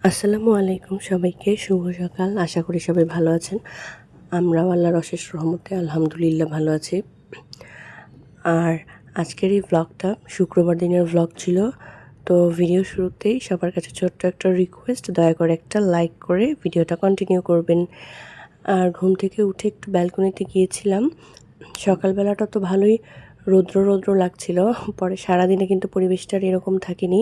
আসসালামু আলাইকুম সবাইকে, শুভ সকাল। আশা করি সবাই ভালো আছেন। আমরাও আল্লাহর অশেষ রহমতে আলহামদুলিল্লাহ ভালো আছি। আর আজকের এই ভ্লগটা শুক্রবার দিনের ভ্লগ ছিল। তো ভিডিও শুরুতেই সবার কাছে ছোট্ট একটা রিকোয়েস্ট, দয়া করে একটা লাইক করে ভিডিওটা কন্টিনিউ করবেন। আর ঘুম থেকে উঠে একটু ব্যালকনিতে গিয়েছিলাম। সকালবেলাটা তো ভালোই রৌদ্র রৌদ্র লাগছিল, পরে সারাদিনে কিন্তু পরিবেশটা এরকম থাকেনি।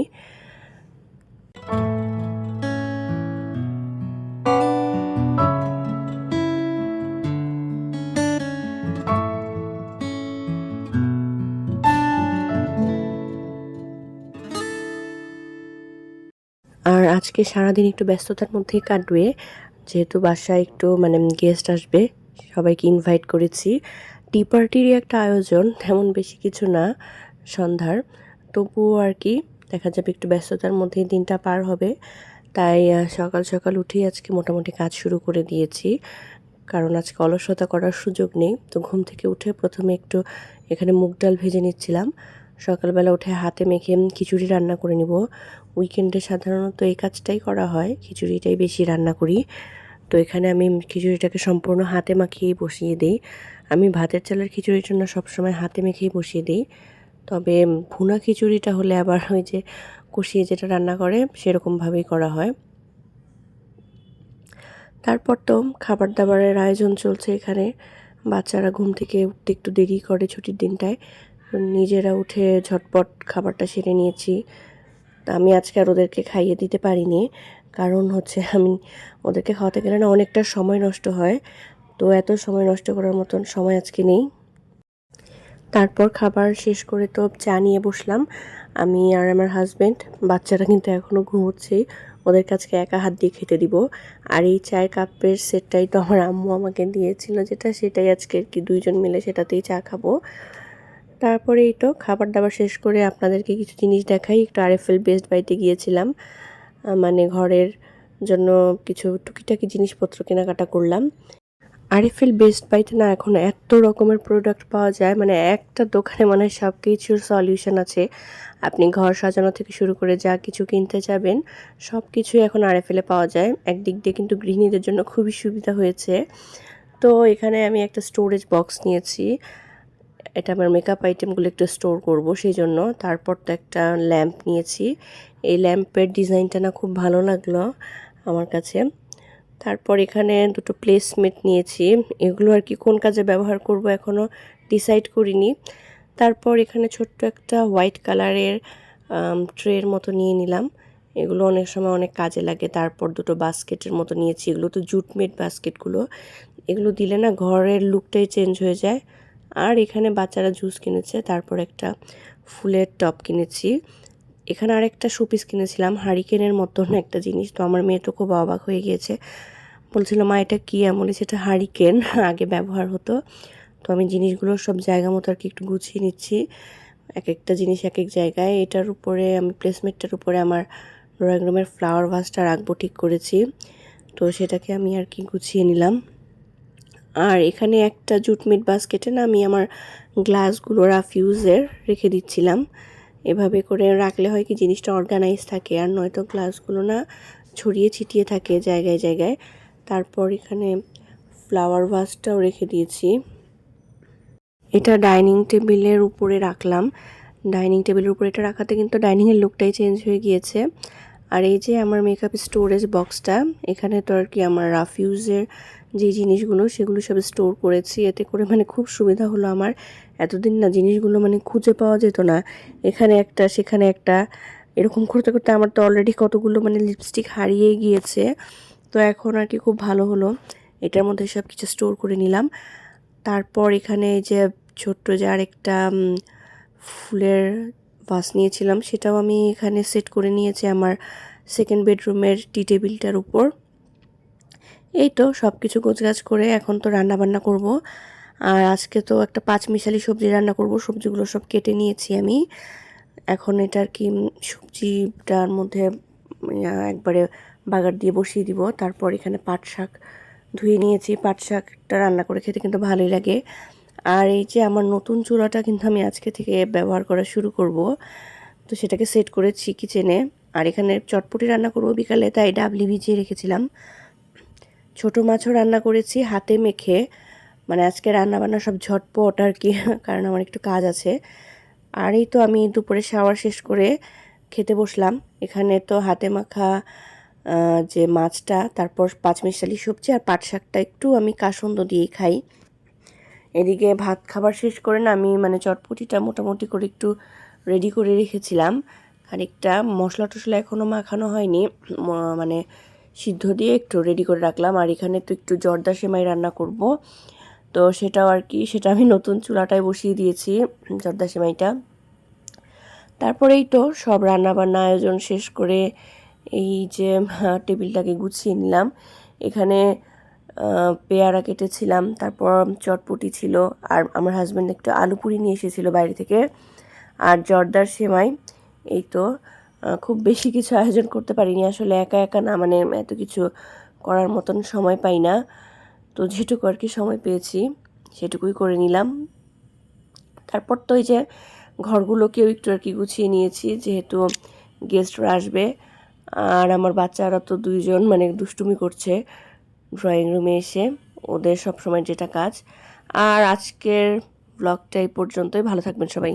আর আজকে সারাদিন একটু ব্যস্ততার মধ্যেই কাটবে, যেহেতু বাসায় একটু গেস্ট আসবে, সবাইকে ইনভাইট করেছি। টি পার্টিরই একটা আয়োজন, তেমন বেশি কিছু না সন্ধ্যার, তবুও আর কি দেখা যাবে একটু ব্যস্ততার মধ্যেই দিনটা পার হবে। তাই সকাল সকাল উঠেই আজকে মোটামুটি কাজ শুরু করে দিয়েছি, কারণ আজকে অলসতা করার সুযোগ নেই। তো ঘুম থেকে উঠে প্রথমে একটু এখানে মুগ ডাল ভেজে নিচ্ছিলাম। সকালবেলা উঠে হাতে মেখে খিচুড়ি রান্না করে নিব। উইকেন্ডে সাধারণত এই কাজটাই করা হয়, খিচুড়িটাই বেশি রান্না করি। তো এখানে আমি খিচুড়িটাকে সম্পূর্ণ হাতে মাখিয়েই বসিয়ে দিই। আমি ভাতের চালের খিচুড়ির জন্য সবসময় হাতে মেখেই বসিয়ে দিই। তবে ভুনা খিচুড়িটা হলে আবার ওই যে কষিয়ে যেটা রান্না করে সেরকমভাবেই করা হয়। তারপর তো খাবার দাবারের আয়োজন চলছে এখানে। বাচ্চারা ঘুম থেকে উঠতে একটু দেরি করে ছুটির দিনটায়, নিজেরা উঠে ঝটপট খাবারটা সেরে নিয়েছি। তা আমি আজকে আর ওদেরকে খাইয়ে দিতে পারিনি, কারণ হচ্ছে আমি ওদেরকে খাওয়াতে গেলে না অনেকটা সময় নষ্ট হয়। তো এত সময় নষ্ট করার মতন সময় আজকে নেই। তারপর খাবার শেষ করে তো চা নিয়ে বসলাম আমি আর আমার হাজব্যান্ড। বাচ্চারা কিন্তু এখনও ঘুমোচ্ছেই, ওদের কাছকে একা হাত দিয়ে খেতে দিব। আর এই চায়ের কাপের সেটটাই তো আমার আম্মু আমাকে দিয়েছিল, সেটাই আজকে আর কি দুইজন মিলে সেটাতেই চা খাবো। তারপরে এই তো খাবার দাবার শেষ করে আপনাদেরকে কিছু জিনিস দেখাই। একটু আরএফএল বেস্ট বাইতে গিয়েছিলাম, ঘরের জন্য কিছু টুকিটাকি জিনিসপত্র কেনাকাটা করলাম। আরএফএল বেস্ট বাইতে না এখন এত রকমের প্রোডাক্ট পাওয়া যায়, একটা দোকানে মনে হয় সব কিছুর সলিউশন আছে। আপনি ঘর সাজানো থেকে শুরু করে যা কিছু কিনতে যাবেন সব কিছুই এখন আরএফএলে পাওয়া যায়। একদিক দিয়ে কিন্তু গৃহিণীদের জন্য খুবই সুবিধা হয়েছে। তো এখানে আমি একটা স্টোরেজ বক্স নিয়েছি, এটা আমার মেকআপ আইটেমগুলো একটু স্টোর করব সেই জন্য। তারপর তো একটা ল্যাম্প নিয়েছি, এই ল্যাম্পের ডিজাইনটা না খুব ভালো লাগলো আমার কাছে। তারপর এখানে দুটো প্লেসমেট নিয়েছি, এগুলো আর কি কোন কাজে ব্যবহার করব এখনও ডিসাইড করিনি। তারপর এখানে ছোট্ট একটা হোয়াইট কালারের ট্রের মতো নিয়ে নিলাম, এগুলো অনেক সময় অনেক কাজে লাগে। তারপর দুটো বাস্কেটের মতো নিয়েছি, এগুলো তো জুটমেট বাস্কেটগুলো, এগুলো দিলে না ঘরের লুকটাই চেঞ্জ হয়ে যায়। আর এখানে বাচ্চারা জুস কিনেছে, তারপর একটা ফুলের টব কিনেছি। এখানে আরেকটা শোপিস কিনেছিলাম, হারিকেনের মতন একটা জিনিস। তো আমার মেয়ে তো খুব অবাক হয়ে গিয়েছে, বলছিল মা এটা কী? এমন সেটা হারিকেন, আগে ব্যবহার হতো। তো আমি জিনিসগুলো সব জায়গা মতো আর কি একটু গুছিয়ে নিচ্ছি, এক একটা জিনিস এক এক জায়গায়। এটার উপরে আমি প্লেসমেন্টটার উপরে আমার ড্রয়িং রুমের ফ্লাওয়ার ভাসটা রাখবো ঠিক করেছি, তো সেটাকে আমি আর কি গুছিয়ে নিলাম। আর এখানে একটা জুটমিট বাস্কেটে না আমি আমার গ্লাসগুলো রাফ ইউজের রেখে দিচ্ছিলাম। এভাবে করে রাখলে হয় কি জিনিসটা অর্গানাইজ থাকে, আর নয়তো গ্লাসগুলো না ছড়িয়ে ছিটিয়ে থাকে জায়গায় জায়গায়। তারপর এখানে ফ্লাওয়ার ভাসটাও রেখে দিয়েছি, এটা ডাইনিং টেবিলের উপরে রাখলাম। ডাইনিং টেবিলের উপরে এটা রাখাতে কিন্তু ডাইনিংয়ের লুকটাই চেঞ্জ হয়ে গিয়েছে। আর এই যে আমার মেকআপ স্টোরেজ বক্সটা, এখানে তো আর কি আমার রাফ ইউজের যে জিনিসগুলো সেগুলো সব স্টোর করেছি। এতে করে খুব সুবিধা হলো আমার। এতদিন না জিনিসগুলো খুঁজে পাওয়া যেত না, এখানে একটা সেখানে একটা, এরকম করতে করতে আমার তো অলরেডি কতগুলো লিপস্টিক হারিয়ে গিয়েছে। তো এখন আর কি খুব ভালো হলো, এটার মধ্যে সব কিছু স্টোর করে নিলাম। তারপর এখানে এই যে ছোট্ট যে আরেকটা ফুলের ভাস নিয়েছিলাম, সেটাও আমি এখানে সেট করে নিয়েছি আমার সেকেন্ড বেডরুমের টি টেবিলটার উপর। এই তো সব কিছু গোছগাছ করে এখন তো রান্না বান্না করব। আর আজকে তো একটা পাঁচমিশালি সবজি রান্না করব, সবজিগুলো সব কেটে নিয়েছি আমি। এখন এটা আর কি সবজিটার মধ্যে একবারে বাগার দিয়ে বসিয়ে দিব। তারপর এখানে পাট শাক ধুয়ে নিয়েছি, পাট শাকটা রান্না করে খেতে কিন্তু ভালোই লাগে। আর এই যে আমার নতুন চুলাটা কিন্তু আমি আজকে থেকে ব্যবহার করা শুরু করব, তো সেটাকে সেট করেছি কিচেনে। আর এখানে চটপটি রান্না করবো বিকালে, তাই ডাবলি ভিজিয়ে রেখেছিলাম। ছোটো মাছও রান্না করেছি হাতে মেখে, মানে আজকে রান্না বান্না সব ঝটপট আর কি, কারণ আমার একটু কাজ আছে। আর এই তো আমি দুপুরে শাওয়ার শেষ করে খেতে বসলাম। এখানে তো হাতে মাখা যে মাছটা, তারপর পাঁচমিশালি সবজি আর পাট শাকটা একটু আমি কাসুন্দ দিয়েই খাই। এদিকে ভাত খাবার শেষ করে না আমি মানে চটপটিটা মোটামুটি করে একটু রেডি করে রেখেছিলাম। খানিকটা মশলা টশলা এখনও মাখানো হয়নি, মানে সিদ্ধ দিয়ে একটু রেডি করে রাখলাম। আর এখানে তো একটু জর্দা সেমাই রান্না করব, তো সেটাও আর কি, সেটা আমি নতুন চুলাটায় বসিয়ে দিয়েছি জর্দা সেমাইটা। তারপরেই তো সব রান্নাবান্না আয়োজন শেষ করে এই যে টেবিলটাকে গুছিয়ে নিলাম। এখানে পেয়ারা কেটেছিলাম, তারপর চটপটি ছিল, আর আমার হাজব্যান্ড একটু আলু পুরি নিয়ে এসেছিলো বাইরে থেকে, আর জর্দার সেমাই। এই তো খুব বেশি কিছু আয়োজন করতে পারিনি আসলে, একা একা না, মানে এত কিছু করার মতন সময় পাই না। তো যেটুকু আর কি সময় পেয়েছি সেটুকুই করে নিলাম। তারপর তো এই যে ঘরগুলোকেও একটু আর কি গুছিয়ে নিয়েছি, যেহেতু গেস্টরা আসবে। আর আমার বাচ্চারা তো দুইজন মানে দুষ্টুমি করছে ড্রয়িং রুমে এসে, ওদের সব সময় যেটা কাজ। আর আজকের ব্লগটা এই পর্যন্তই। ভালো থাকবেন সবাই।